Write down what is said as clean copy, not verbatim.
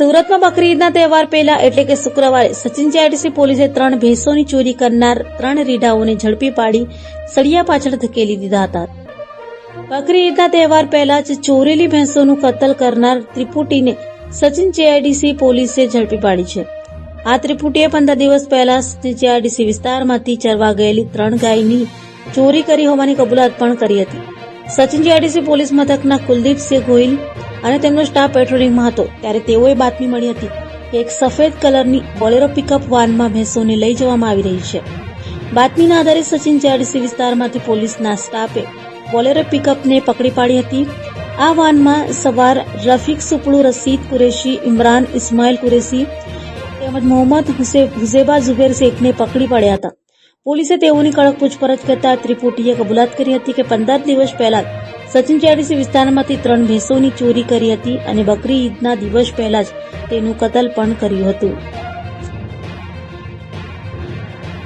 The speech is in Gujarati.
સુરતમાં બકરી ઈદના તહેવાર પહેલા એટલે કે શુક્રવારે સચિન જીઆઈડીસી પોલીસે 3 ભેંસોની ચોરી કરનાર 3 રીઢાઓને ઝડપી પાડી સળિયા પાછળ ધકેલી દીધા હતા. બકરી ઈદના તહેવાર પહેલા જ ચોરેલી ભેંસોનું કતલ કરનાર ત્રિપુટીને સચિન જીઆઈડીસી પોલીસે ઝડપી પાડી છે. આ ત્રિપુટીએ 15 દિવસ પહેલા સચિન જીઆઈડીસી વિસ્તારમાંથી ચરવા ગયેલી 3 ગાયની ચોરી કરી હોવાની કબૂલાત પણ કરી હતી. સચિન જીઆઈડીસી પોલીસ મથકના કુલદીપસિંહ ગોહિલ અને તેમનો સ્ટાફ પેટ્રોલિંગમાં હતો ત્યારે તેઓએ બાતમી મળી હતી કે એક સફેદ કલરની બોલેરો પિકઅપ વાનમાં ભેંસોને લઈ જવામાં આવી રહી છે. બાતમીના આધારે સચિન જીઆઈડીસી વિસ્તારમાંથી પોલીસના સ્ટાફે બોલેરો પિકઅપને પકડી પાડી હતી. આ વાનમાં સવાર રફીક સુપડુ, રશીદ કુરેશી, ઇમરાન ઇસ્માઇલ કુરેશી તેમજ મોહમ્મદ હુઝેબા ઝુબેર શેખને પકડી પાડ્યા હતા. પોલીસે તેઓની કડક પૂછપરછ કરતા ત્રિપુટીએ કબૂલાત કરી હતી કે 15 દિવસ પહેલા સચિન જીઆઈડીસી વિસ્તારમાંથી 3 ભેંસોની ચોરી કરી હતી અને બકરી ઈદના દિવસ પહેલા જ તેનું કતલ પણ કર્યું હતું.